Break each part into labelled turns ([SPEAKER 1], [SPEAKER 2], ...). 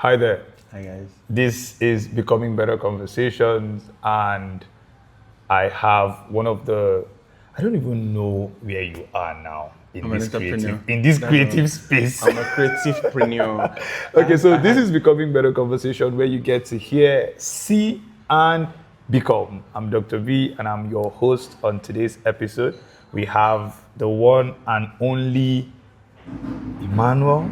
[SPEAKER 1] Hi there.
[SPEAKER 2] Hi guys.
[SPEAKER 1] This is Becoming Better Conversations, and I have one of the. I don't even know where you are now
[SPEAKER 2] I'm an entrepreneur.
[SPEAKER 1] in this creative space.
[SPEAKER 2] I'm a creativepreneur.
[SPEAKER 1] Okay, so this is Becoming Better Conversation, where you get to hear, see, and become. I'm Dr. V, and I'm your host on today's episode. We have the one and only Emmanuel,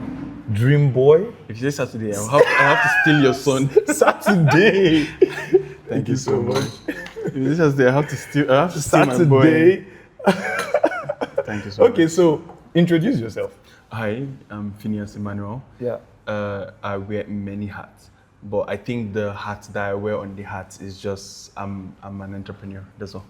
[SPEAKER 1] Dream Boy.
[SPEAKER 2] If you say Saturday, I'll have to steal your son.
[SPEAKER 1] Saturday.
[SPEAKER 2] Thank you so much. If you say Saturday, I have to steal my boy.
[SPEAKER 1] Saturday.
[SPEAKER 2] Thank you so much.
[SPEAKER 1] Okay, so introduce yourself.
[SPEAKER 2] Hi, I'm Phinehas Emmanuel.
[SPEAKER 1] Yeah.
[SPEAKER 2] I wear many hats, but I think the hat that I wear on the hat is just I'm an entrepreneur. That's all.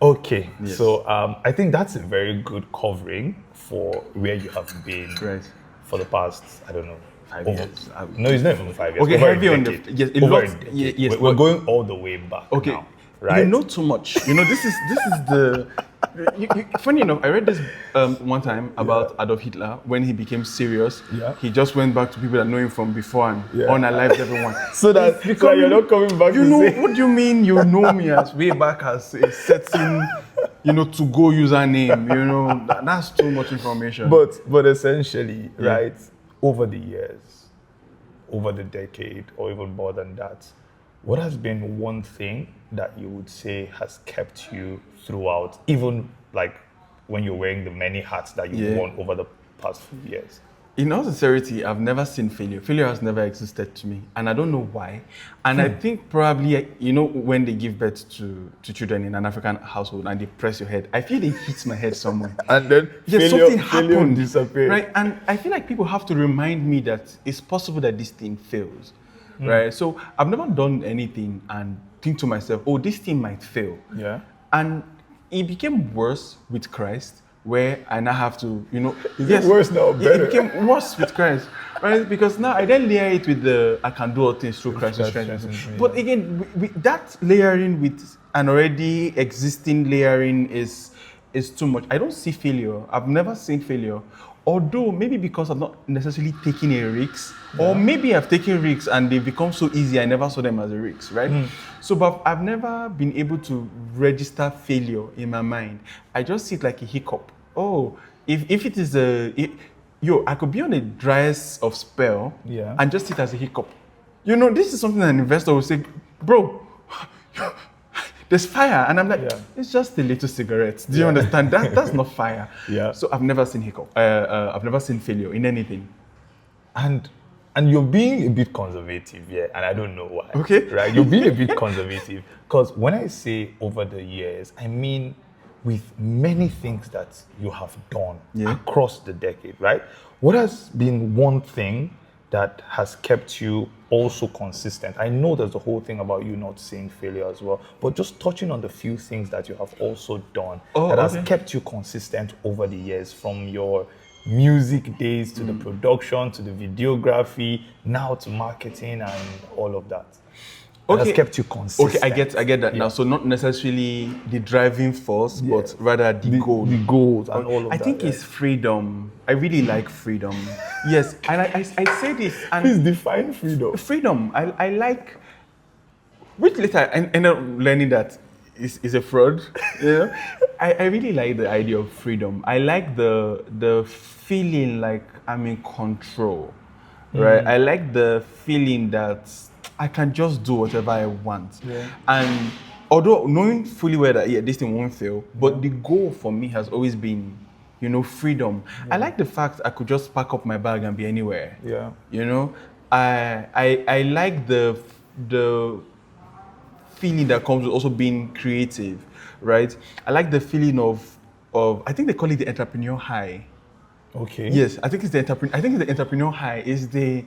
[SPEAKER 1] Okay,
[SPEAKER 2] Yes.
[SPEAKER 1] so I think that's a very good covering for where you have been
[SPEAKER 2] Right.
[SPEAKER 1] for the past, I don't know,
[SPEAKER 2] 5
[SPEAKER 1] over-
[SPEAKER 2] years.
[SPEAKER 1] No, it's not even 5 years.
[SPEAKER 2] Okay,
[SPEAKER 1] over
[SPEAKER 2] heavy
[SPEAKER 1] a
[SPEAKER 2] on the
[SPEAKER 1] decade.
[SPEAKER 2] yes, a
[SPEAKER 1] Over
[SPEAKER 2] lot.
[SPEAKER 1] a decade.
[SPEAKER 2] Yes,
[SPEAKER 1] We're
[SPEAKER 2] but-
[SPEAKER 1] going all the way back
[SPEAKER 2] Okay,
[SPEAKER 1] now, right?
[SPEAKER 2] You know too much. You know this is the. Funny enough, I read this one time about Adolf Hitler when he became serious.
[SPEAKER 1] Yeah.
[SPEAKER 2] He just went back to people that know him from before and
[SPEAKER 1] Yeah.
[SPEAKER 2] unalived everyone.
[SPEAKER 1] So that
[SPEAKER 2] It's
[SPEAKER 1] so
[SPEAKER 2] becoming-
[SPEAKER 1] you're not coming back
[SPEAKER 2] You
[SPEAKER 1] to
[SPEAKER 2] know
[SPEAKER 1] say.
[SPEAKER 2] what do you mean? You know me as way back as a certain, to go username. That's too much information.
[SPEAKER 1] But essentially, right, over the years, over the decade, or even more than that, what has been one thing that you would say has kept you throughout, even like when you're wearing the many hats that you've worn over the past few years?
[SPEAKER 2] In all sincerity, I've never seen failure. Failure has never existed to me, and I don't know why. And I think probably, when they give birth to children in an African household and they press your head, I feel it hits my head somewhere.
[SPEAKER 1] And then
[SPEAKER 2] Something
[SPEAKER 1] failure
[SPEAKER 2] happened,
[SPEAKER 1] disappeared.
[SPEAKER 2] right? And I feel like people have to remind me that it's possible that this thing fails, right? So I've never done anything and think to myself, oh, this thing might fail.
[SPEAKER 1] Yeah.
[SPEAKER 2] And it became worse with Christ, where I now have to,
[SPEAKER 1] Is it worse now or better?
[SPEAKER 2] It became worse with Christ, right? Because now I then layer it with the I can do all things through Christ who strengthens me. But again, that layering with an already existing layering is too much. I don't see failure. I've never seen failure. Although maybe because I've not necessarily taken a risk, or maybe I've taken risks and they become so easy I never saw them as a risk, right? So, but I've never been able to register failure in my mind. I just see it like a hiccup. Oh, if it is I could be on the driest of spell and just see it as a hiccup. This is something an investor will say, bro, there's fire. And I'm like, it's just a little cigarette. Do you understand? That's not fire.
[SPEAKER 1] Yeah.
[SPEAKER 2] So I've never seen hiccup. I've never seen failure in anything.
[SPEAKER 1] And you're being a bit conservative, and I don't know why.
[SPEAKER 2] Okay.
[SPEAKER 1] Right? You're being a bit conservative. Because when I say over the years, I mean with many things that you have done across the decade, right? What has been one thing that has kept you also consistent? I know there's the whole thing about you not seeing failure as well, but just touching on the few things that you have also done that has kept you consistent over the years, from your music days to the production to the videography, now to marketing and all of that. That has kept you consistent.
[SPEAKER 2] Okay, I get that now. So not necessarily the driving force, but rather the goal.
[SPEAKER 1] The goals and all of that.
[SPEAKER 2] I think it's freedom. I really like freedom. Yes, and I say this. And
[SPEAKER 1] please define freedom.
[SPEAKER 2] Freedom. I like. Which later I ended up learning that is a fraud. I really like the idea of freedom. I like the feeling like I'm in control, right? I like the feeling that I can just do whatever I want. And although knowing fully well that this thing won't fail, but the goal for me has always been, freedom. I like the fact I could just pack up my bag and be anywhere. I like the feeling that comes with also being creative, right? I like the feeling of I think they call it the entrepreneur high.
[SPEAKER 1] Okay.
[SPEAKER 2] Yes, I think it's the entrepreneur high is the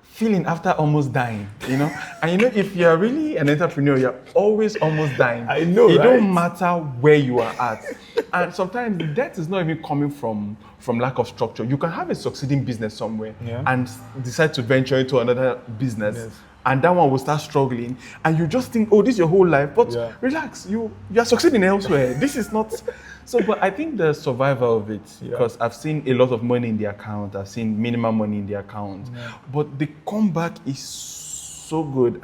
[SPEAKER 2] feeling after almost dying, And if you're really an entrepreneur, you're always almost dying.
[SPEAKER 1] I know,
[SPEAKER 2] It
[SPEAKER 1] right?
[SPEAKER 2] don't matter where you are at. And sometimes that is not even coming from lack of structure. You can have a succeeding business somewhere and decide to venture into another business and that one will start struggling, and you just think, oh, this is your whole life. But relax, you are succeeding elsewhere. This is not. So, but I think the survival of it, because I've seen a lot of money in the account, I've seen minimum money in the account, but the comeback is so good.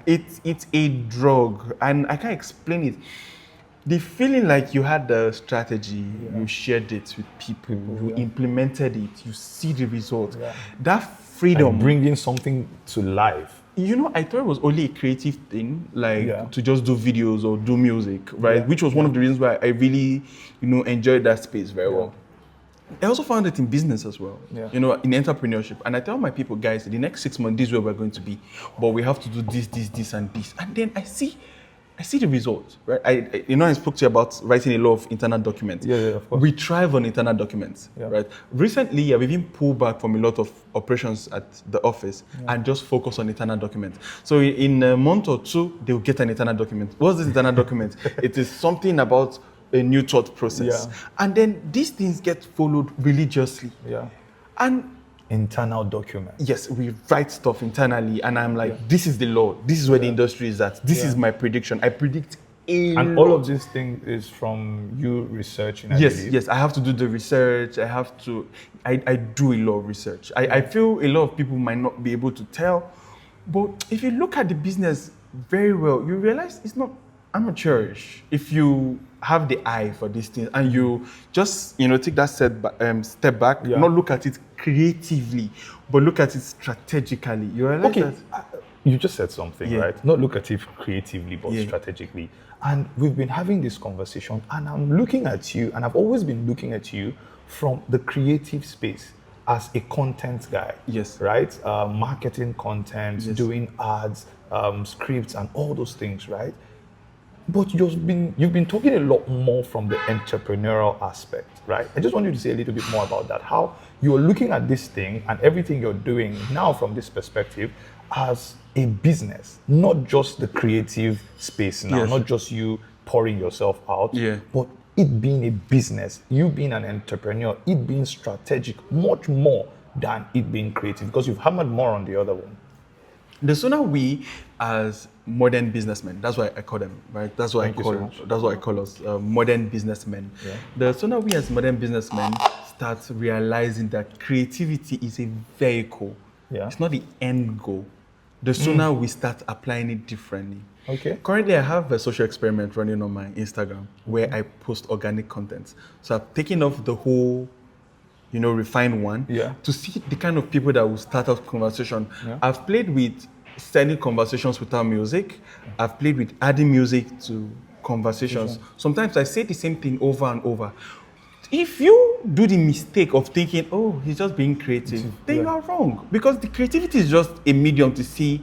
[SPEAKER 2] It's a drug, and I can't explain it. The feeling like you had the strategy, you shared it with people, you implemented it, you see the result. That freedom.
[SPEAKER 1] And bringing something to life.
[SPEAKER 2] You know, I thought it was only a creative thing, like to just do videos or do music, right? Which was one of the reasons why I really, enjoyed that space very well. I also found it in business as well, in entrepreneurship. And I tell my people, guys, the next 6 months, this is where we're going to be. But we have to do this, and this. And then I see the results, right? I spoke to you about writing a lot of internal documents.
[SPEAKER 1] Of course.
[SPEAKER 2] We thrive on internal documents, right? Recently, we've even pulled back from a lot of operations at the office and just focus on internal documents. So in a month or two, they'll get an internal document. What's this internal document? It is something about a new thought process. And then these things get followed religiously. And
[SPEAKER 1] internal document.
[SPEAKER 2] Yes, we write stuff internally, and I'm like, this is the law. This is where the industry is at. This is my prediction. I predict
[SPEAKER 1] and all of this thing is from you researching.
[SPEAKER 2] Yes, I have to do the research. I do a lot of research. I feel a lot of people might not be able to tell, but if you look at the business very well, you realize it's not amateurish. If you have the eye for these things and you just take that step back, not look at it creatively, but look at it strategically. You realize that
[SPEAKER 1] you just said something, right? Not look at it creatively, but strategically. And we've been having this conversation, and I'm looking at you, and I've always been looking at you from the creative space as a content guy. Right? Marketing content, doing ads, scripts, and all those things, right? But you've been talking a lot more from the entrepreneurial aspect, right? I just want you to say a little bit more about that. How you're looking at this thing and everything you're doing now from this perspective as a business, not just the creative space now, not just you pouring yourself out, but it being a business, you being an entrepreneur, it being strategic, much more than it being creative, because you've hammered more on the other one.
[SPEAKER 2] The sooner we, as modern businessmen, that's why I call them, right? That's what I call us, modern businessmen. The sooner we, as modern businessmen, start realizing that creativity is a vehicle. It's not the end goal. The sooner we start applying it differently. Currently, I have a social experiment running on my Instagram where I post organic content. So I've taken off the whole refined one to see the kind of people that will start out conversation. I've played with starting conversations without music. I've played with adding music to conversations. Sometimes I say the same thing over and over. If you do the mistake of thinking, oh, he's just being creative, then you are wrong. Because the creativity is just a medium to see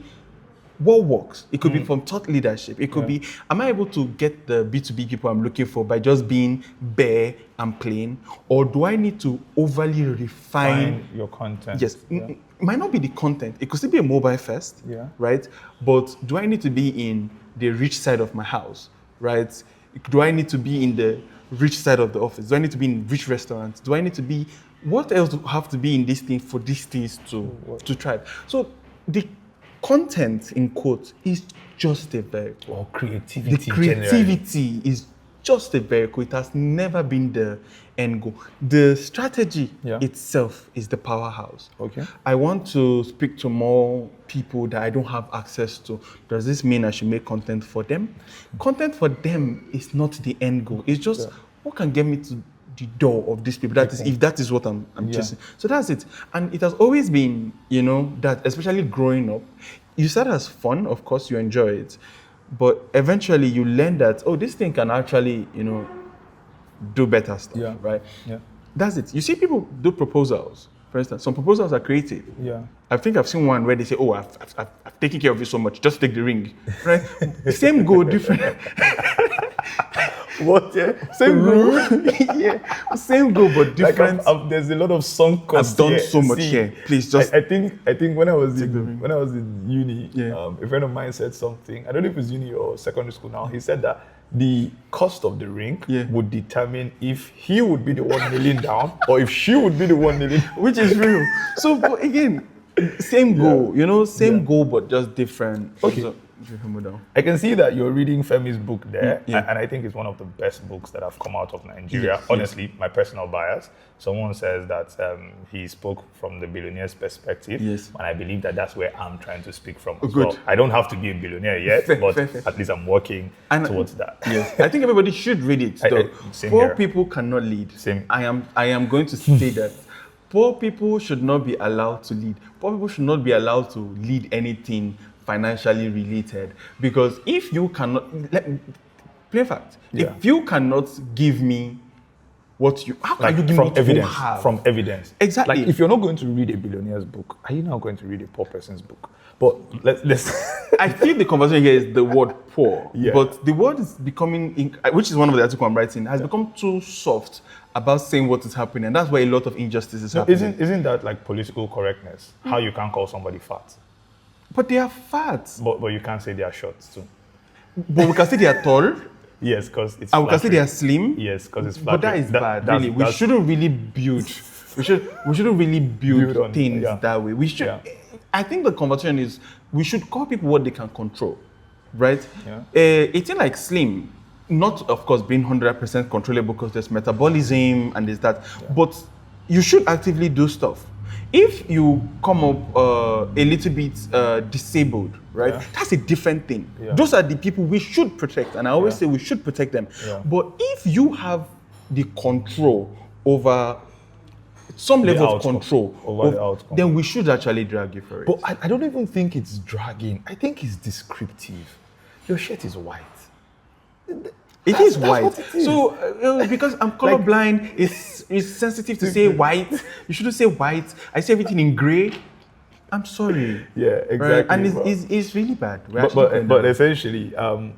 [SPEAKER 2] what works. It could be from thought leadership. It could be, am I able to get the B2B people I'm looking for by just being bare and plain? Or do I need to overly refine
[SPEAKER 1] your content?
[SPEAKER 2] Yes. It might not be the content. It could still be a mobile first, right? But do I need to be in the rich side of my house, right? Do I need to be in the rich side of the office? Do I need to be in rich restaurants? Do I need to be, what else do I have to be in this thing for these things to thrive? So the content, in quotes, is just a vehicle.
[SPEAKER 1] Or creativity.
[SPEAKER 2] The creativity is just a vehicle. It has never been the end goal. The strategy itself is the powerhouse. I want to speak to more people that I don't have access to. Does this mean I should make content for them? Content for them is not the end goal. It's just what can get me to the door of these people. That is, if that is what I'm chasing. So that's it. And it has always been, that especially growing up, you start as fun, of course, you enjoy it. But eventually you learn that, this thing can actually, do better stuff, right? That's it. You see people do proposals. For instance, some proposals are creative. I think I've seen one where they say, I've taken care of you so much, just take the ring, right? Same goal, different.
[SPEAKER 1] What?
[SPEAKER 2] Same goal. Same goal, but different.
[SPEAKER 1] Like there's a lot of sunk costs.
[SPEAKER 2] I've done so much here. Please just.
[SPEAKER 1] I think when I was in uni, a friend of mine said something. I don't know if it was uni or secondary school now. He said that the cost of the ring would determine if he would be the one kneeling down or if she would be the one kneeling.
[SPEAKER 2] Which is real. So, but again, Same goal, same goal, but just different.
[SPEAKER 1] Okay.
[SPEAKER 2] So,
[SPEAKER 1] I can see that you're reading Femi's book there,
[SPEAKER 2] Yeah.
[SPEAKER 1] and I think it's one of the best books that have come out of Nigeria. Honestly, my personal bias. Someone says that he spoke from the billionaire's perspective,
[SPEAKER 2] Yes.
[SPEAKER 1] and I believe that that's where I'm trying to speak from as
[SPEAKER 2] Good.
[SPEAKER 1] well. I don't have to be a billionaire yet, but
[SPEAKER 2] Fair.
[SPEAKER 1] at least I'm working towards that.
[SPEAKER 2] Yes, I think everybody should read it. Though.
[SPEAKER 1] Same
[SPEAKER 2] Poor
[SPEAKER 1] here.
[SPEAKER 2] people cannot lead.
[SPEAKER 1] Same.
[SPEAKER 2] I am going to say that poor people should not be allowed to lead. Poor people should not be allowed to lead anything financially related, because if you cannot, plain fact, if you cannot give me what you, how can you give me what you have?
[SPEAKER 1] From evidence.
[SPEAKER 2] Exactly.
[SPEAKER 1] Like if you're not going to read a billionaire's book, are you now going to read a poor person's book? But let's
[SPEAKER 2] I feel the conversation here is the word poor,
[SPEAKER 1] Yeah.
[SPEAKER 2] but the word is becoming, which is one of the articles I'm writing, has become too soft about saying what is happening, and that's why a lot of injustice is happening.
[SPEAKER 1] Isn't that like political correctness? How you can't call somebody fat,
[SPEAKER 2] But they are fat.
[SPEAKER 1] but you can't say they are short too.
[SPEAKER 2] But we can say they are tall,
[SPEAKER 1] Yes, because it's.
[SPEAKER 2] and we can say
[SPEAKER 1] flattering.
[SPEAKER 2] they are slim.
[SPEAKER 1] Yes, because it's
[SPEAKER 2] But that
[SPEAKER 1] flattering.
[SPEAKER 2] is bad,
[SPEAKER 1] that's-
[SPEAKER 2] really. We
[SPEAKER 1] that's-
[SPEAKER 2] shouldn't really build. We shouldn't really build
[SPEAKER 1] Build on-
[SPEAKER 2] things
[SPEAKER 1] yeah.
[SPEAKER 2] that way. We should.
[SPEAKER 1] Yeah.
[SPEAKER 2] I think the conversation is we should call people what they can control, right?
[SPEAKER 1] Yeah.
[SPEAKER 2] It's like slim, not of course being 100% controllable because there's metabolism and there's that, but you should actively do stuff. If you come up a little bit disabled, right?
[SPEAKER 1] Yeah.
[SPEAKER 2] That's a different thing.
[SPEAKER 1] Yeah.
[SPEAKER 2] Those are the people we should protect, and I always say we should protect them.
[SPEAKER 1] Yeah.
[SPEAKER 2] But if you have the control over some level of
[SPEAKER 1] outcome,
[SPEAKER 2] control,
[SPEAKER 1] over the outcome.
[SPEAKER 2] then we should actually drag you for it.
[SPEAKER 1] But I don't even think it's dragging. I think it's descriptive. Your shirt is white.
[SPEAKER 2] It is
[SPEAKER 1] That's
[SPEAKER 2] white.
[SPEAKER 1] what it is.
[SPEAKER 2] So because I'm colorblind, it's sensitive to say white. You shouldn't say white. I say everything in gray. I'm sorry.
[SPEAKER 1] Yeah,
[SPEAKER 2] Right?
[SPEAKER 1] exactly.
[SPEAKER 2] And
[SPEAKER 1] bro.
[SPEAKER 2] it's really bad. We're
[SPEAKER 1] But,
[SPEAKER 2] actually
[SPEAKER 1] but,
[SPEAKER 2] going
[SPEAKER 1] but
[SPEAKER 2] down.
[SPEAKER 1] essentially,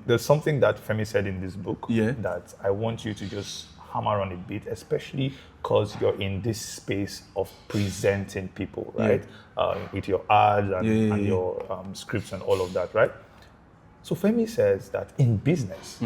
[SPEAKER 1] there's something that Femi said in this book
[SPEAKER 2] Yeah.
[SPEAKER 1] that I want you to just hammer on a bit, especially because you're in this space of presenting people, right? With your ads and your scripts and all of that, right? So Femi says that in business,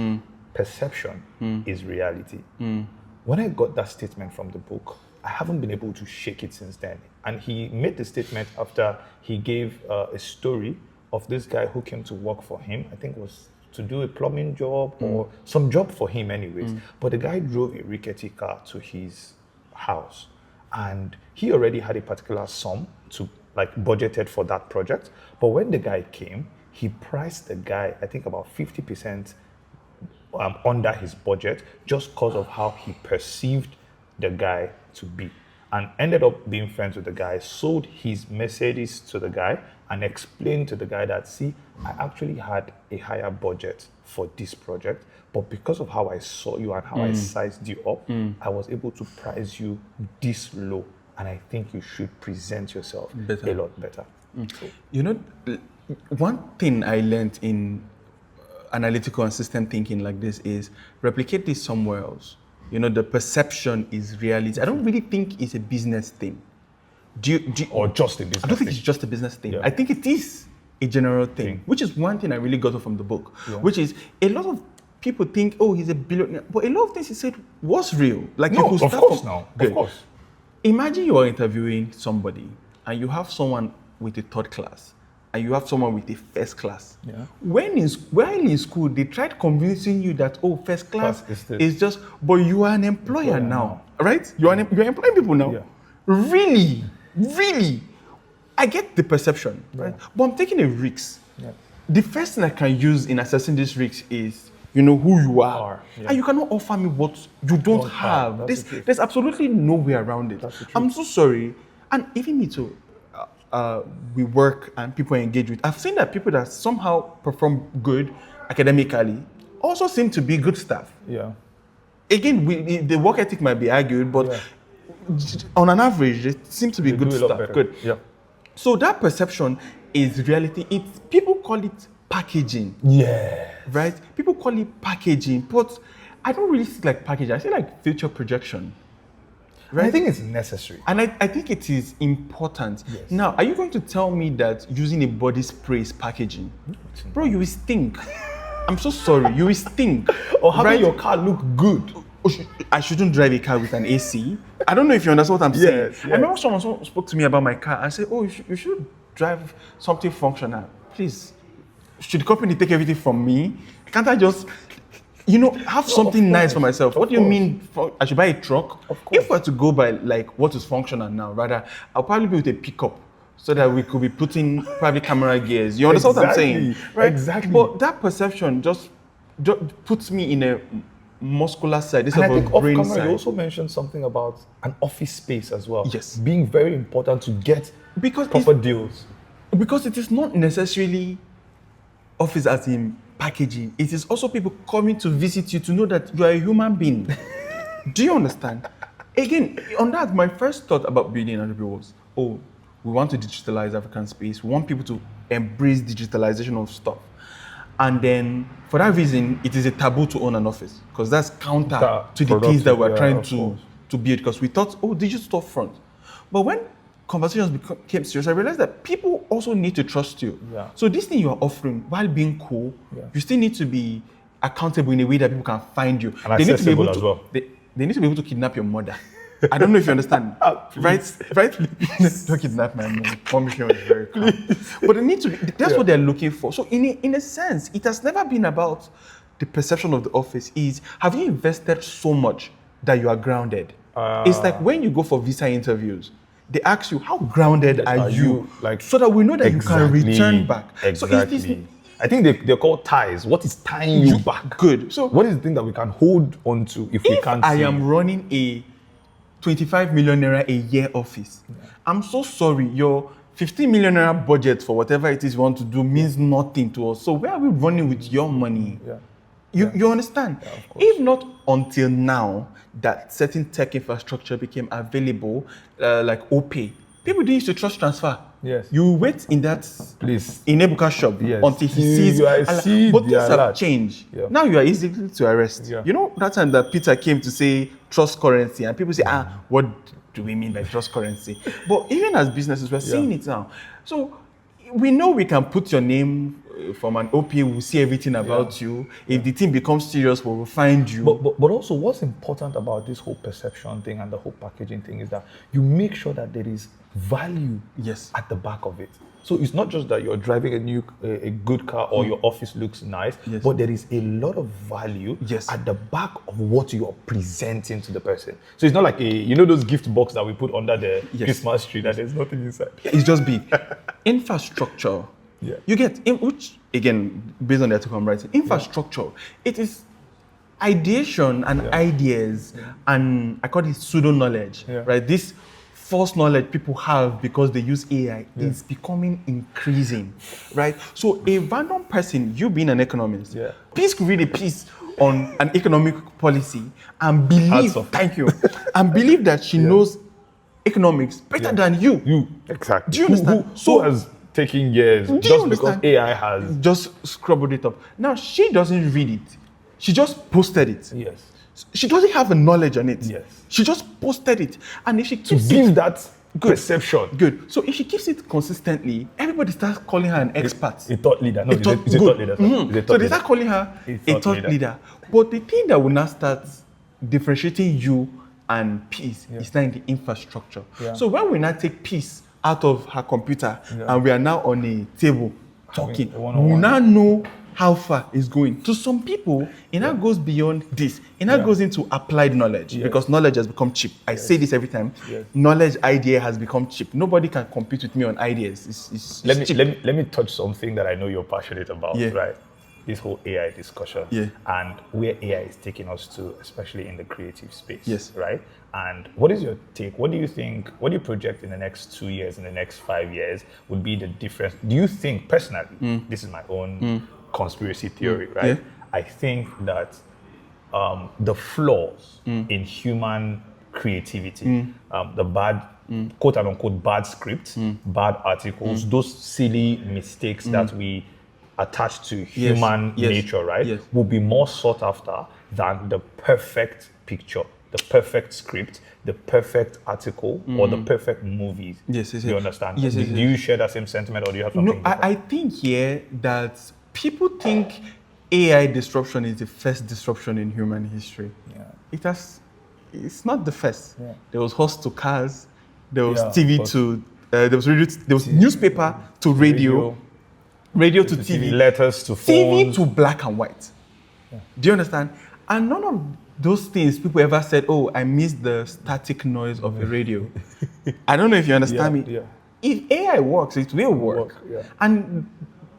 [SPEAKER 1] perception is reality. When I got that statement from the book, I haven't been able to shake it since then. And he made the statement after he gave a story of this guy who came to work for him. I think it was to do a plumbing job or some job for him anyways. But the guy drove a rickety car to his house. And he already had a particular sum to budgeted for that project. But when the guy came, he priced the guy, I think about 50% under his budget just because of how he perceived the guy to be, and ended up being friends with the guy, sold his Mercedes to the guy, and explained to the guy that, see, I actually had a higher budget for this project, but because of how I saw you and how I sized you up, I was able to price you this low, and I think you should present yourself
[SPEAKER 2] Better.
[SPEAKER 1] a lot better. So,
[SPEAKER 2] You know, one thing I learned in analytical and system thinking like this is replicate this somewhere else. You know, the perception is reality. I don't really think it's a business thing.
[SPEAKER 1] or just a business
[SPEAKER 2] I don't think
[SPEAKER 1] thing.
[SPEAKER 2] it's just a business thing.
[SPEAKER 1] Yeah.
[SPEAKER 2] I think it is a general thing, which is one thing I really got from the book, which is a lot of people think, oh, he's a billionaire. But a lot of things he said was real. Like
[SPEAKER 1] No,
[SPEAKER 2] you could
[SPEAKER 1] of
[SPEAKER 2] start
[SPEAKER 1] course
[SPEAKER 2] from-
[SPEAKER 1] now.
[SPEAKER 2] Good.
[SPEAKER 1] Of course.
[SPEAKER 2] Imagine you are interviewing somebody and you have someone with a third class and you have someone with a first class.
[SPEAKER 1] Yeah.
[SPEAKER 2] While in school, they tried convincing you that, oh, first class
[SPEAKER 1] Class is this.
[SPEAKER 2] is just, but you are an employer now, right? You're employing people now.
[SPEAKER 1] Yeah.
[SPEAKER 2] Really. I get the perception, right? But I'm taking a risk.
[SPEAKER 1] Yeah.
[SPEAKER 2] The first thing I can use in assessing this risk is, you know, who you are.
[SPEAKER 1] Yeah.
[SPEAKER 2] And you cannot offer me what you don't have.
[SPEAKER 1] That's the truth.
[SPEAKER 2] There's absolutely no way around it.
[SPEAKER 1] That's the truth.
[SPEAKER 2] I'm so sorry. And even me too, we work and people engage with. I've seen that people that somehow perform good academically also seem to be good staff.
[SPEAKER 1] Yeah.
[SPEAKER 2] Again, the work ethic might be argued, but on an average, they seem to be
[SPEAKER 1] They
[SPEAKER 2] good
[SPEAKER 1] do a lot
[SPEAKER 2] staff.
[SPEAKER 1] better.
[SPEAKER 2] Good.
[SPEAKER 1] Yeah.
[SPEAKER 2] So that perception is reality. People call it packaging,
[SPEAKER 1] Yeah.
[SPEAKER 2] right? People call it packaging, but I don't really see it like packaging. I see like future projection.
[SPEAKER 1] I think it's necessary.
[SPEAKER 2] And I think it is important.
[SPEAKER 1] Yes.
[SPEAKER 2] Now, are you going to tell me that using a body spray is packaging? Bro, you will stink. I'm so sorry. You will stink.
[SPEAKER 1] Or having
[SPEAKER 2] right?
[SPEAKER 1] your car look good.
[SPEAKER 2] I shouldn't drive a car with an AC. I don't know if you understand what I'm saying.
[SPEAKER 1] Yes.
[SPEAKER 2] I remember someone spoke to me about my car and said, "Oh, you should drive something functional. Please, should the company take everything from me? Can't I just, have something nice for myself? What do you mean? I should buy a truck?
[SPEAKER 1] Of course.
[SPEAKER 2] If we're to go by like what is functional now, rather, I'll probably be with a pickup so that we could be putting probably camera gears. You understand what I'm saying? Right?
[SPEAKER 1] Exactly.
[SPEAKER 2] But that perception just puts me in a muscular side. This
[SPEAKER 1] And I
[SPEAKER 2] is
[SPEAKER 1] think
[SPEAKER 2] a
[SPEAKER 1] off
[SPEAKER 2] brain
[SPEAKER 1] camera,
[SPEAKER 2] side.
[SPEAKER 1] you also mentioned something about an office space as well.
[SPEAKER 2] Yes.
[SPEAKER 1] Being very important to get
[SPEAKER 2] Because
[SPEAKER 1] proper deals.
[SPEAKER 2] Because it is not necessarily office as in packaging. It is also people coming to visit you to know that you are a human being. Do you understand? Again, on that, my first thought about building Antropee was, we want to digitalize African space. We want people to embrace digitalization of stuff. And then, for that reason, it is a taboo to own an office because that's counter to the things that we're trying to build. Because we thought, digital storefront. But when conversations became serious, I realized that people also need to trust you.
[SPEAKER 1] Yeah.
[SPEAKER 2] So this thing you are offering, while being cool, you still need to be accountable in a way that people can find you.
[SPEAKER 1] And accessible
[SPEAKER 2] need to be able
[SPEAKER 1] as well.
[SPEAKER 2] They need to be able to kidnap your mother. I don't know if you understand. Right? Don't kidnap my mom. Mom is very calm. But they need to be, that's what they're looking for. So in a sense, it has never been about the perception of the office. Have you invested so much that you are grounded? It's like when you go for visa interviews, they ask you, how grounded are you? Like, so that we know that you can return back.
[SPEAKER 1] Exactly.
[SPEAKER 2] So
[SPEAKER 1] I think they're called ties. What is tying you back?
[SPEAKER 2] Good. So
[SPEAKER 1] what is the thing that we can hold on to if we can't
[SPEAKER 2] I
[SPEAKER 1] see
[SPEAKER 2] am running a 25 million naira a year office, I'm so sorry, your 15 million naira budget for whatever it is you want to do means nothing to us. So where are we running with your money? You understand?
[SPEAKER 1] Yeah, of course.
[SPEAKER 2] If not until now that certain tech infrastructure became available, like OPay, people didn't used to trust transfer.
[SPEAKER 1] Yes.
[SPEAKER 2] You wait in that
[SPEAKER 1] Please.
[SPEAKER 2] in Ebuka shop until he sees. But things have changed.
[SPEAKER 1] Yeah.
[SPEAKER 2] Now you are easy to arrest.
[SPEAKER 1] Yeah.
[SPEAKER 2] You know that time that Peter came to say trust currency, and people say, what do we mean by trust currency? But even as businesses, we're seeing it now. So we know we can put your name from an OP, we'll see everything about you. If the thing becomes serious, we will find you.
[SPEAKER 1] But also, what's important about this whole perception thing and the whole packaging thing is that you make sure that there is value at the back of it. So it's not just that you're driving a good car or your office looks nice, but there is a lot of value at the back of what you are presenting to the person. So it's not like those gift box that we put under the Christmas tree that there's nothing inside.
[SPEAKER 2] It's just big. Infrastructure. You get, which again, based on the article I'm writing, infrastructure, it is ideation and ideas and I call it pseudo knowledge, right? This false knowledge people have because they use AI is becoming increasing, right? So a random person, you being an economist, please read a piece on an economic policy and believe, and believe that she knows economics better than you.
[SPEAKER 1] Exactly.
[SPEAKER 2] Do you understand?
[SPEAKER 1] Who has taken years just because AI has
[SPEAKER 2] just scrabbled it up. Now she doesn't read it. She just posted it.
[SPEAKER 1] Yes.
[SPEAKER 2] She doesn't have a knowledge on it.
[SPEAKER 1] Yes.
[SPEAKER 2] She just posted it. And if she keeps
[SPEAKER 1] to give that perception.
[SPEAKER 2] Good. So if she keeps it consistently, everybody starts calling her an expert.
[SPEAKER 1] A thought leader. No, it's a thought leader.
[SPEAKER 2] So they start calling her a thought leader. But the thing that will now start differentiating you and peace is now in the infrastructure. So when we now take peace out of her computer and we are now on a table talking, we now know how far it's going. To some people, it now goes beyond this. It now goes into applied knowledge because knowledge has become cheap. I say this every time. Knowledge idea has become cheap. Nobody can compete with me on ideas. It's cheap.
[SPEAKER 1] Let me touch something that I know you're passionate about, right? This whole AI discussion and where AI is taking us to, especially in the creative space, right? And what is your take? What do you think, what do you project in the next 2 years, in the next 5 years would be the difference? Do you think, personally, this is my own conspiracy theory, right? I think that the flaws in human creativity, the bad, quote unquote, bad scripts, bad articles, those silly mistakes that we attach to human nature, right, will be more sought after than the perfect picture, the perfect script, the perfect article, or the perfect movies. You understand? Do you share that same sentiment, or do you have something?
[SPEAKER 2] No, I think that people think AI disruption is the first disruption in human history.
[SPEAKER 1] Yeah.
[SPEAKER 2] It's not the first.
[SPEAKER 1] Yeah.
[SPEAKER 2] There was horse to cars, there was
[SPEAKER 1] Yeah,
[SPEAKER 2] TV
[SPEAKER 1] but
[SPEAKER 2] to, there was radio, there was newspaper to radio, radio to TV,
[SPEAKER 1] letters to
[SPEAKER 2] TV
[SPEAKER 1] phones.
[SPEAKER 2] to black and white.
[SPEAKER 1] Yeah.
[SPEAKER 2] Do you understand? And none of those things people ever said, oh, I miss the static noise of a radio. I don't know if you understand me.
[SPEAKER 1] Yeah.
[SPEAKER 2] If AI works, it will work.
[SPEAKER 1] Yeah.
[SPEAKER 2] And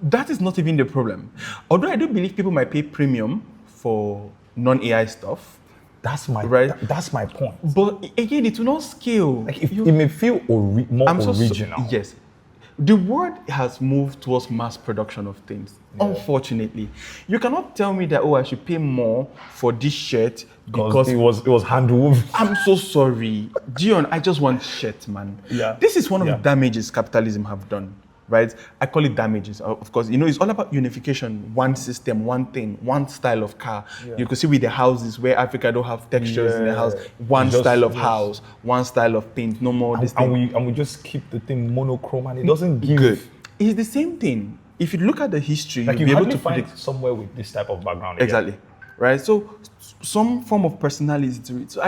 [SPEAKER 2] that is not even the problem. Although I do believe people might pay premium for non-AI stuff.
[SPEAKER 1] That's my That's my point.
[SPEAKER 2] But again, it will not scale.
[SPEAKER 1] Like it may feel more original.
[SPEAKER 2] Yes. The world has moved towards mass production of things. Yeah. Unfortunately, you cannot tell me that, oh, I should pay more for this shirt because
[SPEAKER 1] it was hand woven.
[SPEAKER 2] I'm so sorry, Dion. I just want shirt, man.
[SPEAKER 1] Yeah.
[SPEAKER 2] This is one of the damages capitalism have done, right? I call it damages. Of course, it's all about unification. One system, one thing, one style of car. Yeah. You can see with the houses where Africa don't have textures in the house. One style of house, one style of paint. No more this thing.
[SPEAKER 1] And we just keep the thing monochrome, and it doesn't give.
[SPEAKER 2] Good. It's the same thing. If you look at the history,
[SPEAKER 1] like
[SPEAKER 2] you'll
[SPEAKER 1] you
[SPEAKER 2] be able to
[SPEAKER 1] find
[SPEAKER 2] predict
[SPEAKER 1] somewhere with this type of background.
[SPEAKER 2] Exactly. Again. Right. So some form of personality to it. So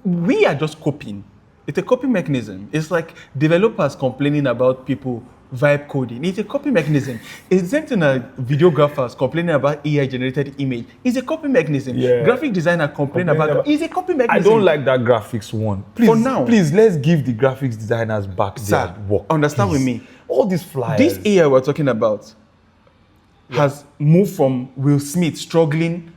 [SPEAKER 2] we are just copying. It's a copy mechanism. It's like developers complaining about people vibe coding. It's a copy mechanism. It's the same thing as videographers complaining about AI generated image. It's a copy mechanism. Yeah. Graphic designer complaining about it's a copy mechanism.
[SPEAKER 1] I don't like that graphics one. Please,
[SPEAKER 2] for now,
[SPEAKER 1] please let's give the graphics designers back their work.
[SPEAKER 2] Understand with me.
[SPEAKER 1] All these flyers.
[SPEAKER 2] This AI we're talking about has moved from Will Smith struggling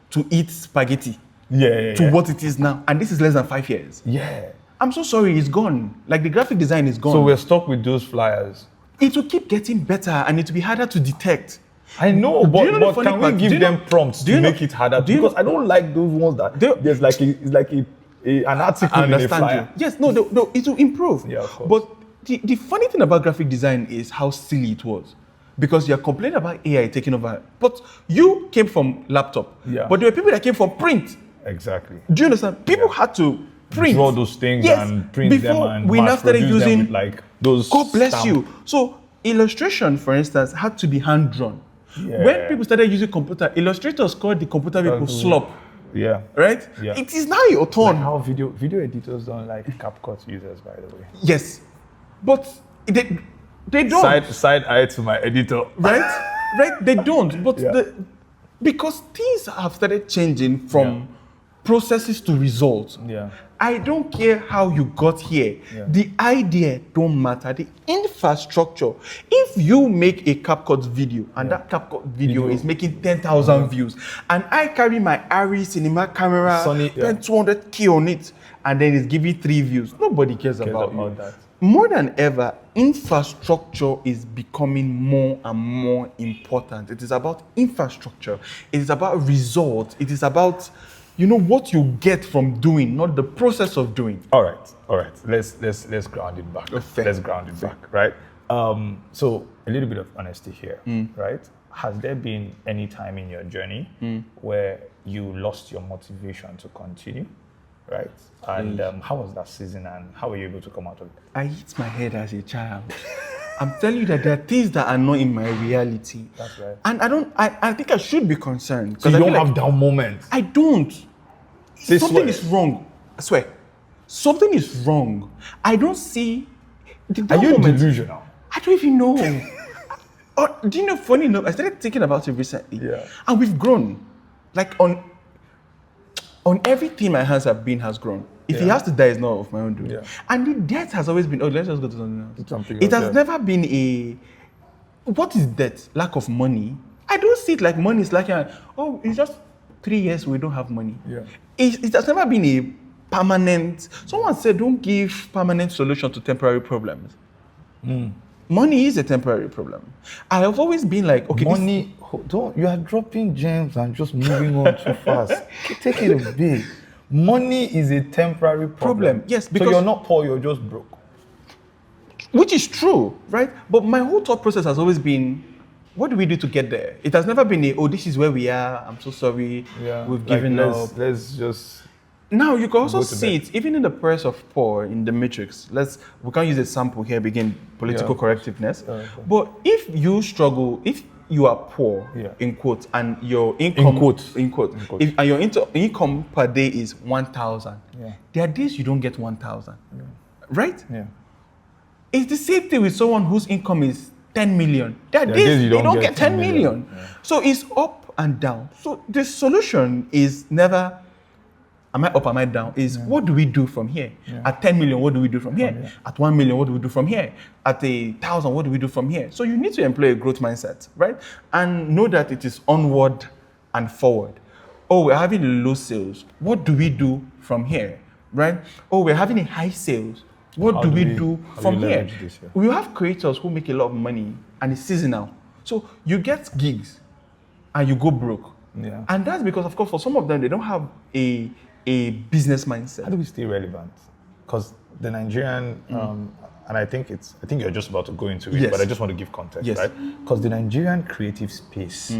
[SPEAKER 2] to eat spaghetti to what it is now. And this is less than 5 years.
[SPEAKER 1] Yeah.
[SPEAKER 2] I'm so sorry, it's gone. Like the graphic design is gone.
[SPEAKER 1] So we're stuck with those flyers.
[SPEAKER 2] It will keep getting better and it will be harder to detect.
[SPEAKER 1] I know, but can we give them prompts to make it harder? Because I don't like those ones that there's like an article in a flyer.
[SPEAKER 2] Yes, no, it will improve.
[SPEAKER 1] Yeah, of course.
[SPEAKER 2] But the funny thing about graphic design is how silly it was. Because you're complaining about AI taking over. But you came from laptop. Yeah. But there were people that came from print.
[SPEAKER 1] Exactly.
[SPEAKER 2] Do you understand? People had to print.
[SPEAKER 1] Draw those things and print them and
[SPEAKER 2] we now started using
[SPEAKER 1] them with like those.
[SPEAKER 2] God bless you. So illustration, for instance, had to be hand drawn. Yeah. When people started using computer, illustrators called the computer people slop.
[SPEAKER 1] Yeah.
[SPEAKER 2] Right?
[SPEAKER 1] Yeah.
[SPEAKER 2] It is now your turn.
[SPEAKER 1] Like how video editors don't like CapCut users, by the way.
[SPEAKER 2] Yes. But they don't.
[SPEAKER 1] Side eye to my editor.
[SPEAKER 2] Right? Right? They don't. But because things have started changing from processes to results.
[SPEAKER 1] Yeah.
[SPEAKER 2] I don't care how you got here. Yeah. The idea don't matter. The infrastructure. If you make a CapCut video and that CapCut video is making 10,000 views, and I carry my Arri cinema camera, spend 200K on it, and then it's giving 3 views, nobody cares about that. More than ever, infrastructure is becoming more and more important. It is about infrastructure. It is about results. It is about what you get from doing, not the process of doing.
[SPEAKER 1] All right. Let's ground it back. Let's ground it back, right? So a little bit of honesty here, right? Has there been any time in your journey where you lost your motivation to continue, right? And how was that season, and how were you able to come out of it?
[SPEAKER 2] I hit my head as a child. I'm telling you that there are things that are not in my reality.
[SPEAKER 1] That's right.
[SPEAKER 2] And I think I should be concerned.
[SPEAKER 1] So you don't have down moments?
[SPEAKER 2] I don't. Something is wrong. I swear. Something is wrong. I don't see the down moments.
[SPEAKER 1] Are you delusional?
[SPEAKER 2] I don't even know. Do you know, funny enough, I started thinking about it recently. Yeah. And we've grown. Like on everything my hands have been has grown. If he has to die, it's not of my own doing. Yeah. And the debt has always been, let's just go to something else. It has never been what is debt? Lack of money. I don't see it like money is like, it's just 3 years we don't have money. Yeah. It has never been a permanent, someone said don't give permanent solution to temporary problems. Money is a temporary problem. I have always been like, okay,
[SPEAKER 1] money, you are dropping gems and just moving on too fast. Take it a bit. Money is a temporary problem.
[SPEAKER 2] Yes, because
[SPEAKER 1] so you're not poor, you're just broke.
[SPEAKER 2] Which is true, right? But my whole thought process has always been, what do we do to get there? It has never been this is where we are, I'm so sorry, we've given up.
[SPEAKER 1] Let's just...
[SPEAKER 2] Now, you can also see it, even in the press of Paul, in the Matrix. We can't use a sample here, begin political correctiveness. But if you struggle, if you are poor, in quotes, and your income in quotes, if and your income per day is 1,000, there are days you don't get 1,000, right?
[SPEAKER 1] Yeah.
[SPEAKER 2] It's the same thing with someone whose income is 10 million. There are days they don't get 10 million. Yeah. So it's up and down. So the solution is never, am I up, am I down? Is what do we do from here? Yeah. At 10 million, what do we do from here? At 1 million, what do we do from here? At 1,000, what do we do from here? So you need to employ a growth mindset, right? And know that it is onward and forward. Oh, we're having low sales. What do we do from here, right? Oh, we're having a high sales. What do we do from here? We have creators who make a lot of money and it's seasonal. So you get gigs and you go broke. Yeah. And that's because, of course, for some of them, they don't have a business mindset.
[SPEAKER 1] How do we stay relevant? Because the Nigerian, and I think you're just about to go into it, but I just want to give context, right? Because the Nigerian creative space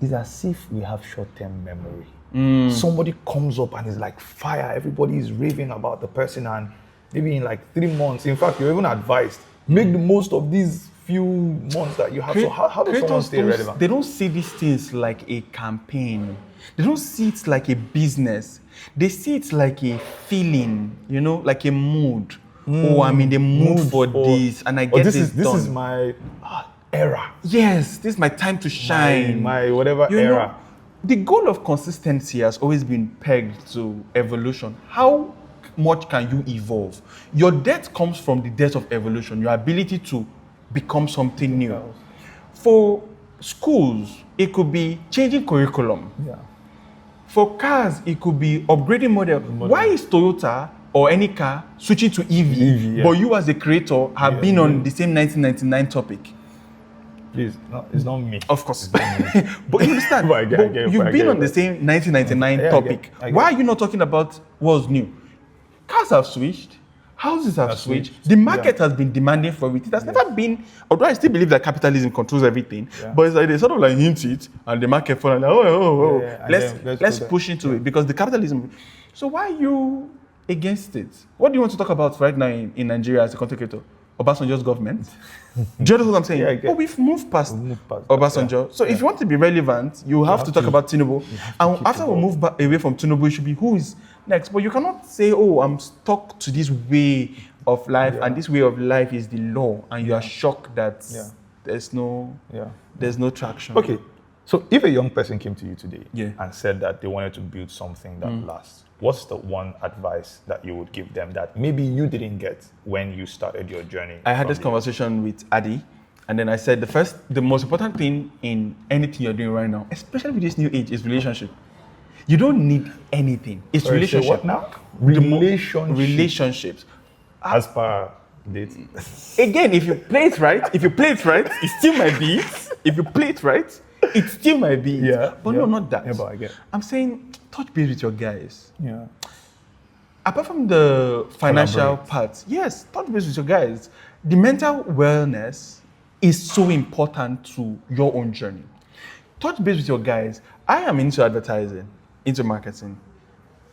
[SPEAKER 1] is as if we have short-term memory. Somebody comes up and is like fire, everybody is raving about the person, and maybe in like 3 months, in fact, you're even advised, make the most of these few months that you have. So how does someone stay relevant?
[SPEAKER 2] They don't see these things like a campaign. They don't see it like a business. They see it like a feeling, like a mood. Oh, I'm in the mood for this, and I get this done.
[SPEAKER 1] This is my era.
[SPEAKER 2] Yes, this is my time to shine.
[SPEAKER 1] My whatever era.
[SPEAKER 2] The goal of consistency has always been pegged to evolution. How much can you evolve? Your death comes from the death of evolution, your ability to become something new. For schools, it could be changing curriculum. Yeah. For cars, it could be upgrading model. Why is Toyota or any car switching to EV, but you as a creator have been on the same 1999 topic?
[SPEAKER 1] Please, no, it's not me.
[SPEAKER 2] Of course. But you understand, you've been on the same 1999 topic. Why are you not talking about what's new? Cars have switched. Houses have switched. The market has been demanding for it. It has never been, although I still believe that capitalism controls everything, but it's like they sort of like hint it and the market falls like, let's push into it because the capitalism. So why are you against it? What do you want to talk about right now in Nigeria as a content creator? Obasanjo's government? Do you know what I'm saying? We've moved past Obasanjo. So if you want to be relevant, you have to talk about Tinubu. And after we move back away from Tinubu, it should be who is next. But you cannot say, oh, I'm stuck to this way of life, and this way of life is the law, and you are shocked that there's no traction.
[SPEAKER 1] Okay, so if a young person came to you today and said that they wanted to build something that lasts, what's the one advice that you would give them that maybe you didn't get when you started your journey?
[SPEAKER 2] I had this conversation with Adi, and then I said the most important thing in anything you're doing right now, especially with this new age, is relationship. You don't need anything. It's relationship.
[SPEAKER 1] What now?
[SPEAKER 2] Relationships.
[SPEAKER 1] As per dates.
[SPEAKER 2] Again, if you play it right, it still might be it. If you play it right, it still might be it.
[SPEAKER 1] Yeah.
[SPEAKER 2] But no, not that.
[SPEAKER 1] Yeah, but I get.
[SPEAKER 2] I'm saying touch base with your guys. Yeah. Apart from the financial part, yes, touch base with your guys. The mental wellness is so important to your own journey. Touch base with your guys. I am into advertising, into marketing.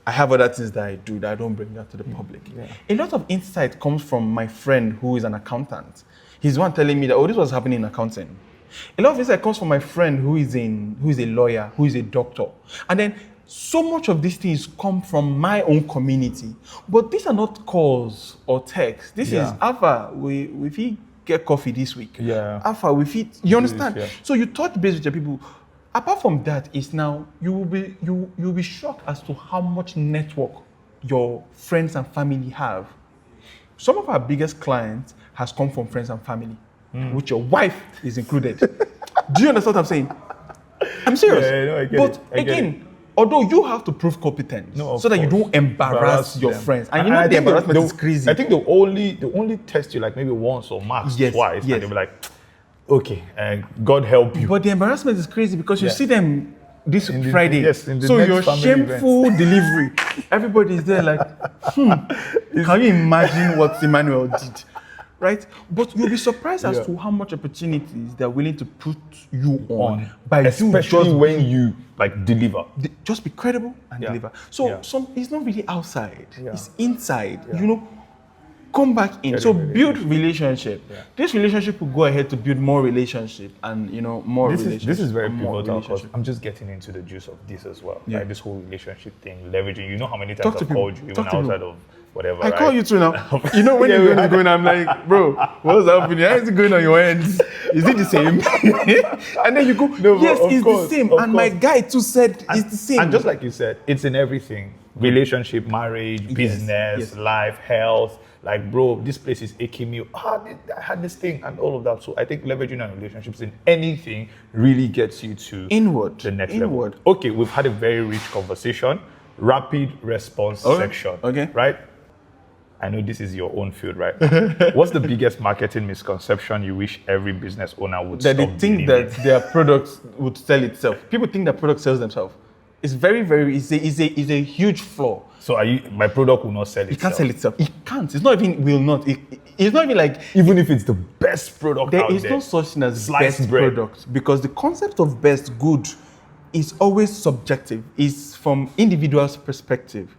[SPEAKER 2] I have other things that I do that I don't bring out to the public. Yeah. A lot of insight comes from my friend who is an accountant. He's the one telling me that, oh, this was happening in accounting. A lot of insight comes from my friend who is a lawyer, who is a doctor. And then so much of these things come from my own community. But these are not calls or texts. This is Alpha, we get coffee this week. Yeah. Alpha, you understand? So you touch base with your people. Apart from that, is now you'll be shocked as to how much network your friends and family have. Some of our biggest clients has come from friends and family, which your wife is included. Do you understand what I'm saying? I'm serious.
[SPEAKER 1] I get it.
[SPEAKER 2] Although you have to prove competence so that you don't embarrass your friends. And you know the embarrassment is crazy.
[SPEAKER 1] I think they only test you like maybe once or max twice, and they'll be like, okay, God help you.
[SPEAKER 2] But the embarrassment is crazy because you see them this Friday. So your shameful delivery, everybody is there like, can you imagine what Emmanuel did? Right? But you'll be surprised as to how much opportunities they're willing to put you on by
[SPEAKER 1] especially when you like deliver.
[SPEAKER 2] Just be credible and deliver. So it's not really outside, it's inside. You know, come back in.
[SPEAKER 1] Get
[SPEAKER 2] So
[SPEAKER 1] a
[SPEAKER 2] build relationship.
[SPEAKER 1] Yeah.
[SPEAKER 2] This relationship will go ahead to build more relationship and more relationship.
[SPEAKER 1] This is very
[SPEAKER 2] and more
[SPEAKER 1] pivotal because
[SPEAKER 2] relationship.
[SPEAKER 1] I'm just getting into the juice of this as well.
[SPEAKER 2] Yeah.
[SPEAKER 1] Like this whole relationship thing, leveraging. You know how many
[SPEAKER 2] Talk
[SPEAKER 1] times
[SPEAKER 2] to
[SPEAKER 1] I've
[SPEAKER 2] people.
[SPEAKER 1] called you even
[SPEAKER 2] Talk to
[SPEAKER 1] outside
[SPEAKER 2] people.
[SPEAKER 1] of whatever.
[SPEAKER 2] I
[SPEAKER 1] right?
[SPEAKER 2] call you too now. You know when
[SPEAKER 1] Yeah,
[SPEAKER 2] you're
[SPEAKER 1] we had-
[SPEAKER 2] going, I'm like, bro, what's happening? How is it going on your end? Is it the same? And then you go,
[SPEAKER 1] No, but
[SPEAKER 2] yes,
[SPEAKER 1] of
[SPEAKER 2] it's
[SPEAKER 1] course,
[SPEAKER 2] the same.
[SPEAKER 1] of
[SPEAKER 2] And my
[SPEAKER 1] course.
[SPEAKER 2] guy too said it's the same.
[SPEAKER 1] And just like you said, it's in everything. Relationship, marriage, business,
[SPEAKER 2] yes.
[SPEAKER 1] life, health. Like, bro, this place is aching me. I had this thing and all of that. So I think leveraging on relationships in anything really gets you to
[SPEAKER 2] Inward.
[SPEAKER 1] the next
[SPEAKER 2] Inward.
[SPEAKER 1] level. Okay, we've had a very rich conversation. Rapid response section.
[SPEAKER 2] Okay.
[SPEAKER 1] Right? I know this is your own field, right? What's the biggest marketing misconception you wish every business owner would
[SPEAKER 2] That
[SPEAKER 1] stop
[SPEAKER 2] they think
[SPEAKER 1] believing?
[SPEAKER 2] that their product would sell itself. People think that product sells themselves. It's very, very, it's a huge flaw.
[SPEAKER 1] So my product will not sell itself.
[SPEAKER 2] It can't sell itself. It can't. It's not even will not. It's not even like
[SPEAKER 1] Even if it's the best product
[SPEAKER 2] there
[SPEAKER 1] out
[SPEAKER 2] is
[SPEAKER 1] there.
[SPEAKER 2] no such thing as
[SPEAKER 1] Sliced
[SPEAKER 2] best
[SPEAKER 1] bread.
[SPEAKER 2] product because the concept of best good is always subjective. It's from individual's perspective.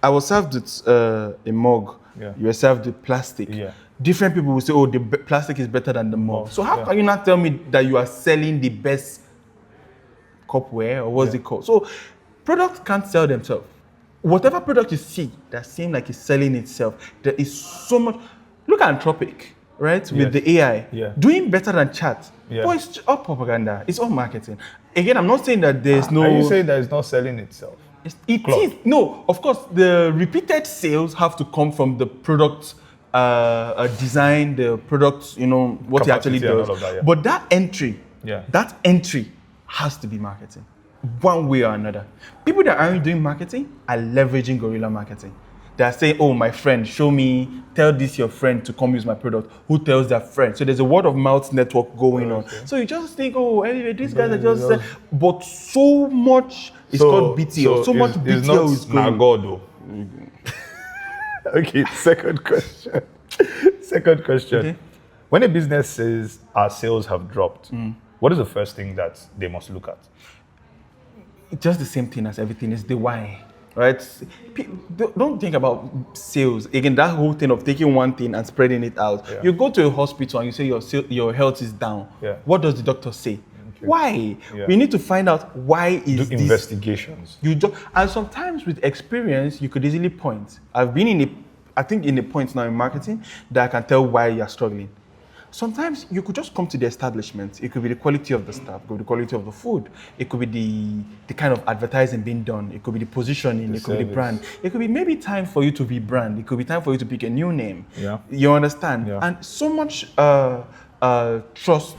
[SPEAKER 2] I was served with a mug.
[SPEAKER 1] Yeah.
[SPEAKER 2] You were served with plastic.
[SPEAKER 1] Yeah.
[SPEAKER 2] Different people will say, "Oh, the plastic is better than the mug." So how can you not tell me that you are selling the best cupware or what's it called? So products can't sell themselves. Whatever product you see that seems like it's selling itself, there is so much. Look at Antropee, right? With the AI, doing better than chat.
[SPEAKER 1] Yeah.
[SPEAKER 2] But it's all propaganda. It's all marketing. Again, I'm not saying that there's no.
[SPEAKER 1] Are you saying that it's not selling itself?
[SPEAKER 2] It is. No, of course, the repeated sales have to come from the product design, the product, what it actually
[SPEAKER 1] Capacity and
[SPEAKER 2] does.
[SPEAKER 1] all of that, yeah.
[SPEAKER 2] But that entry has to be marketing, one way or another. People that aren't doing marketing are leveraging guerrilla marketing. They're saying, "Oh, my friend, tell this your friend to come use my product." Who tells their friend? So there's a word of mouth network going on. So you just think, "Oh, anyway, these guys are just," but so much is called BTL. So much BTL is going.
[SPEAKER 1] Nagodo. Okay, second question.
[SPEAKER 2] Okay.
[SPEAKER 1] When a business says our sales have dropped, what is the first thing that they must look at?
[SPEAKER 2] It's just the same thing as everything. It's the why, right? Don't think about sales. Again, that whole thing of taking one thing and spreading it out. Yeah. You go to a hospital and you say your health is down.
[SPEAKER 1] Yeah.
[SPEAKER 2] What does the doctor say? Okay. Why? Yeah. We need to find out why is
[SPEAKER 1] Do investigations.
[SPEAKER 2] And sometimes with experience, you could easily point. I've been in a point now in marketing that I can tell why you're struggling. Sometimes you could just come to the establishment. It could be the quality of the staff, it could be the quality of the food, it could be the kind of advertising being done, it could be the positioning, it could be the brand. It could be maybe time for you to rebrand, it could be time for you to pick a new name.
[SPEAKER 1] Yeah.
[SPEAKER 2] You understand? Yeah. And so much trust,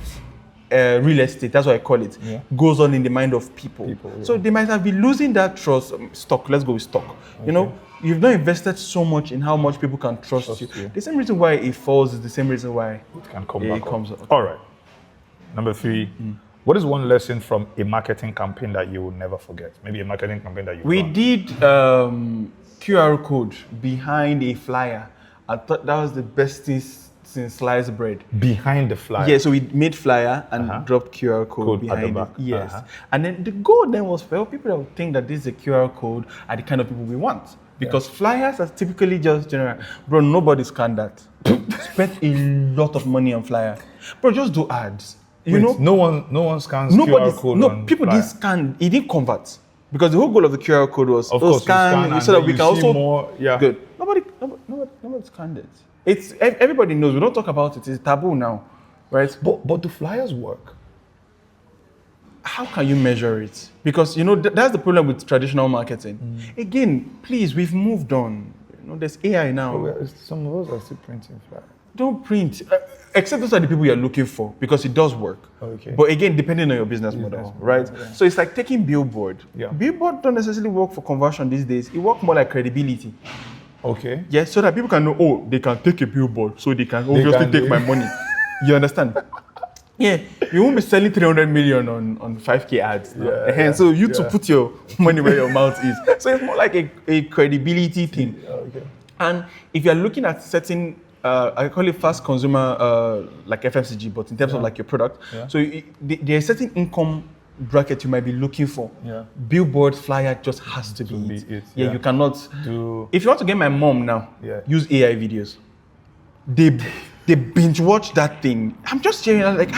[SPEAKER 2] real estate, that's what I call it, goes on in the mind of people. So they might have been losing that trust. Stock, let's go with stock. Okay. You've not invested so much in how much people can trust you. The same reason why it falls is the same reason why
[SPEAKER 1] it can come back.
[SPEAKER 2] Comes up.
[SPEAKER 1] All right. Number 3. What is one lesson from a marketing campaign that you will never forget? Maybe a marketing campaign that you
[SPEAKER 2] did QR code behind a flyer. I thought that was the best thing since sliced bread.
[SPEAKER 1] Behind the flyer?
[SPEAKER 2] Yeah, so we made flyer and dropped QR code behind it. Yes. And then the goal then was for people that would think that this is a QR code are the kind of people we want. Because flyers are typically just general. Bro, nobody scanned that. Spent a lot of money on flyer. Bro, just do ads.
[SPEAKER 1] No one scans QR code.
[SPEAKER 2] No, people didn't scan. It didn't convert. Because the whole goal of the QR code was scan so that we can also
[SPEAKER 1] more. Yeah.
[SPEAKER 2] Good. Nobody scanned it. It's everybody knows. We don't talk about it. It's taboo now, right?
[SPEAKER 1] But do flyers work?
[SPEAKER 2] How can you measure it? Because that's the problem with traditional marketing. Again, please, we've moved on. There's AI now.
[SPEAKER 1] Some of us are still printing flyers.
[SPEAKER 2] Don't print, except those are the people you're looking for because it does work.
[SPEAKER 1] Okay.
[SPEAKER 2] But again, depending on your business model, right? Yeah. So it's like taking billboard.
[SPEAKER 1] Yeah.
[SPEAKER 2] Billboard don't necessarily work for conversion these days. It works more like credibility.
[SPEAKER 1] Okay.
[SPEAKER 2] Yes, so that people can know, they can take a billboard, so they can obviously take my money. You understand? Yeah, you won't be selling 300 million on 5K ads. So you to put your money where your mouth is. So it's more like a credibility thing.
[SPEAKER 1] Okay.
[SPEAKER 2] And if you're looking at certain, I call it fast consumer, like FMCG, but in terms of like your product. Yeah. So there's certain income bracket you might be looking for. Yeah. Billboard flyer just has to be it. Yeah, you cannot do. If you want to get my mom now, use AI videos. they binge watch that thing. I'm just sharing. I'm like,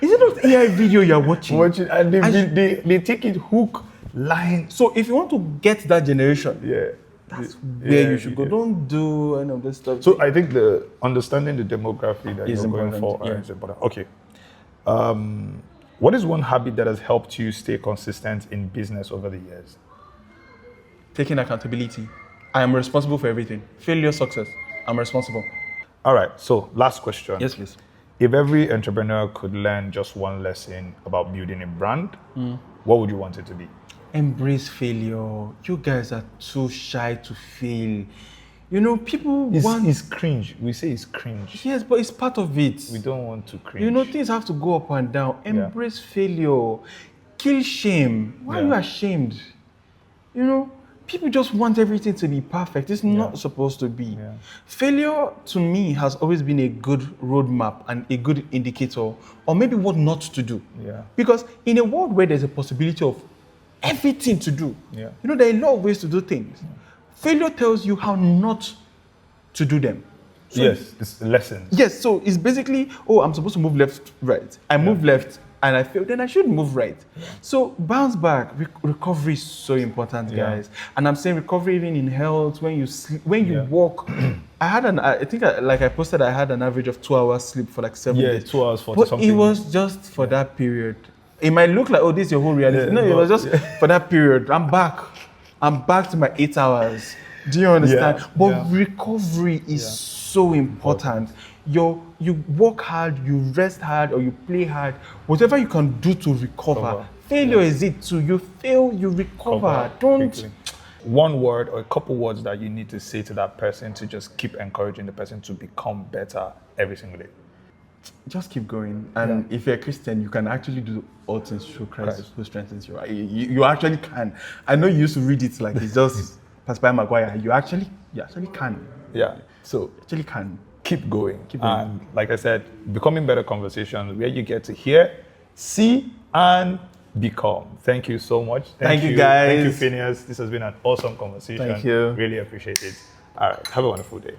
[SPEAKER 2] is it not AI video you're watching?
[SPEAKER 1] And they take it hook, line.
[SPEAKER 2] So if you want to get that generation, that's where you should go.
[SPEAKER 1] Yeah.
[SPEAKER 2] Don't do any of this stuff.
[SPEAKER 1] So I think the understanding the demography that
[SPEAKER 2] Is
[SPEAKER 1] you're going
[SPEAKER 2] important,
[SPEAKER 1] for is important. Okay. What is one habit that has helped you stay consistent in business over the years?
[SPEAKER 2] Taking accountability. I am responsible for everything. Failure, success. I'm responsible.
[SPEAKER 1] All right. So last question.
[SPEAKER 2] Yes, please.
[SPEAKER 1] If every entrepreneur could learn just one lesson about building a brand, what would you want it to be?
[SPEAKER 2] Embrace failure. You guys are too shy to fail. You know, people want...
[SPEAKER 1] It's cringe. We say it's cringe.
[SPEAKER 2] Yes, but it's part of it.
[SPEAKER 1] We don't want to cringe.
[SPEAKER 2] You know, things have to go up and down. Embrace failure. Kill shame. Why are you ashamed? You know, people just want everything to be perfect. It's not supposed to be. Failure, to me, has always been a good roadmap and a good indicator, or maybe what not to do. Because in a world where there's a possibility of everything to do, you know, there are a lot of ways to do things. Failure tells you how not to do them. So
[SPEAKER 1] yes, it's lessons.
[SPEAKER 2] Yes, so it's basically, oh, I'm supposed to move left, right. I move left and I fail, then I should move right. So bounce back. Recovery is so important, guys. And I'm saying recovery even in health, when you sleep, when you walk. I think I posted, I had an average of 2 hours sleep for like 7 days.
[SPEAKER 1] 2 hours, 40
[SPEAKER 2] but
[SPEAKER 1] something.
[SPEAKER 2] It was just for that period. It might look like, oh, this is your whole reality. No, it was just for that period. I'm back to my 8 hours. Do you understand? But recovery is so important. You work hard, you rest hard, or you play hard. Whatever you can do to recover. Failure is it too. You fail, you recover. Don't.
[SPEAKER 1] Quickly. One word or a couple words that you need to say to that person to just keep encouraging the person to become better every single day.
[SPEAKER 2] Just keep going. And if you're a Christian, you can actually do all things through Christ who strengthens you. You actually can. I know you used to read it like it's just Pastor Maguire. You actually can.
[SPEAKER 1] So
[SPEAKER 2] you actually can.
[SPEAKER 1] Keep going. And like I said, becoming better conversations where you get to hear, see, and become. Thank you so much.
[SPEAKER 2] Thank you, guys.
[SPEAKER 1] Thank you, Phinehas. This has been an awesome conversation.
[SPEAKER 2] Thank you.
[SPEAKER 1] Really appreciate it. All right. Have a wonderful day.